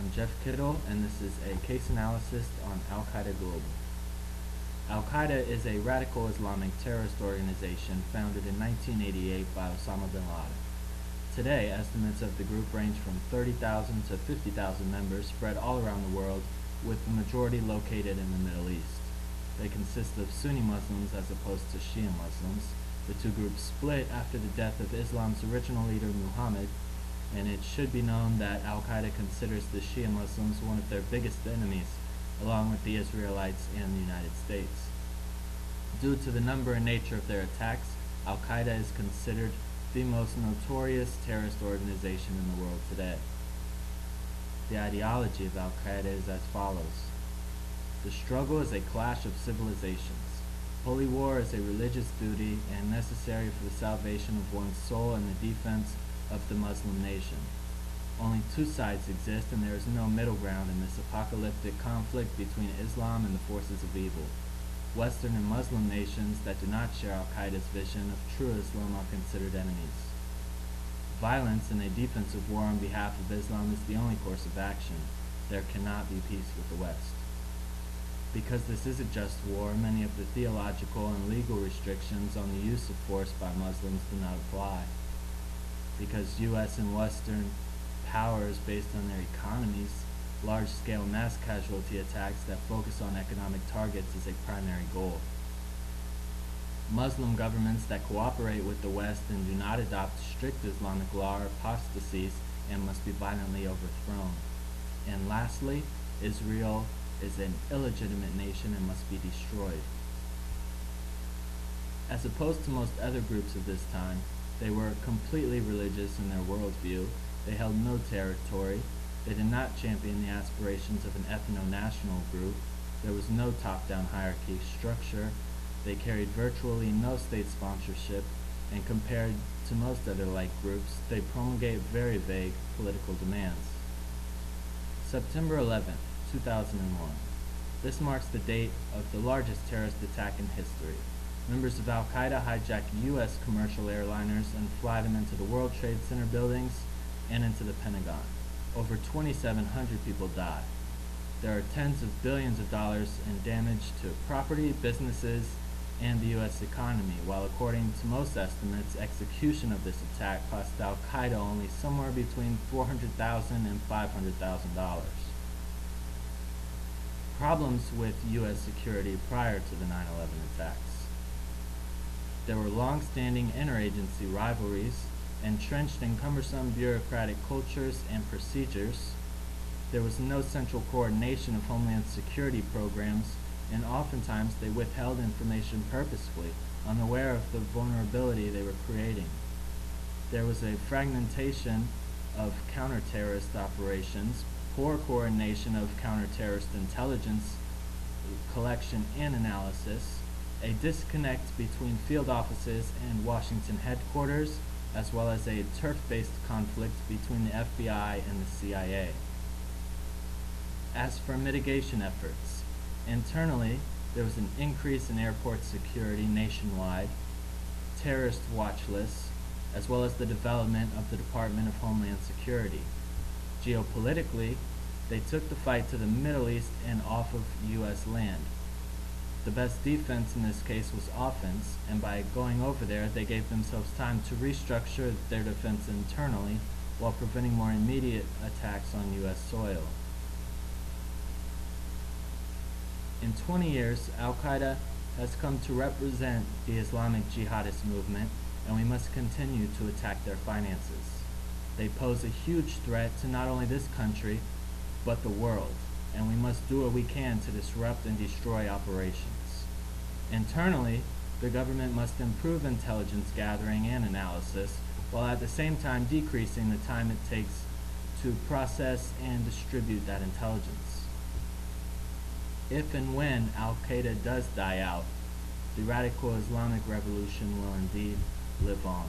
I'm Jeff Kittle, and this is a case analysis on Al-Qaeda Global. Al-Qaeda is a radical Islamic terrorist organization founded in 1988 by Osama bin Laden. Today, estimates of the group range from 30,000 to 50,000 members spread all around the world, with the majority located in the Middle East. They consist of Sunni Muslims as opposed to Shia Muslims. The two groups split after the death of Islam's original leader Muhammad, and it should be known that Al-Qaeda considers the Shia Muslims one of their biggest enemies, along with the Israelites and the United States. Due to the number and nature of their attacks, Al-Qaeda is considered the most notorious terrorist organization in the world today. The ideology of Al-Qaeda is as follows. The struggle is a clash of civilizations. Holy war is a religious duty and necessary for the salvation of one's soul and the defense of the Muslim nation. Only two sides exist, and there is no middle ground in this apocalyptic conflict between Islam and the forces of evil. Western and Muslim nations that do not share Al-Qaeda's vision of true Islam are considered enemies. Violence in a defensive war on behalf of Islam is the only course of action. There cannot be peace with the West. Because this is a just war, many of the theological and legal restrictions on the use of force by Muslims do not apply. Because U.S. and Western powers, based on their economies, large-scale mass casualty attacks that focus on economic targets is a primary goal. Muslim governments that cooperate with the West and do not adopt strict Islamic law are apostasies and must be violently overthrown. And lastly, Israel is an illegitimate nation and must be destroyed. As opposed to most other groups of this time, they were completely religious in their worldview. They held no territory. They did not champion the aspirations of an ethno-national group. There was no top-down hierarchy structure. They carried virtually no state sponsorship, and compared to most other like groups, they promulgate very vague political demands. September 11, 2001. This marks the date of the largest terrorist attack in history. Members of Al-Qaeda hijack U.S. commercial airliners and fly them into the World Trade Center buildings and into the Pentagon. Over 2,700 people die. There are tens of billions of dollars in damage to property, businesses, and the U.S. economy, while according to most estimates, execution of this attack cost Al-Qaeda only somewhere between $400,000 and $500,000. Problems with U.S. security prior to the 9/11 attacks. There were long-standing interagency rivalries, entrenched in cumbersome bureaucratic cultures and procedures. There was no central coordination of Homeland Security programs, and oftentimes they withheld information purposefully, unaware of the vulnerability they were creating. There was a fragmentation of counter-terrorist operations, poor coordination of counter-terrorist intelligence collection and analysis, a disconnect between field offices and Washington headquarters, as well as a turf-based conflict between the FBI and the CIA. As for mitigation efforts, internally, there was an increase in airport security nationwide, terrorist watch lists, as well as the development of the Department of Homeland Security. Geopolitically, they took the fight to the Middle East and off of U.S. land. The best defense in this case was offense, and by going over there, they gave themselves time to restructure their defense internally while preventing more immediate attacks on U.S. soil. In 20 years, Al-Qaeda has come to represent the Islamic jihadist movement, and we must continue to attack their finances. They pose a huge threat to not only this country, but the world, and we must do what we can to disrupt and destroy operations. Internally, the government must improve intelligence gathering and analysis, while at the same time decreasing the time it takes to process and distribute that intelligence. If and when Al-Qaeda does die out, the radical Islamic revolution will indeed live on.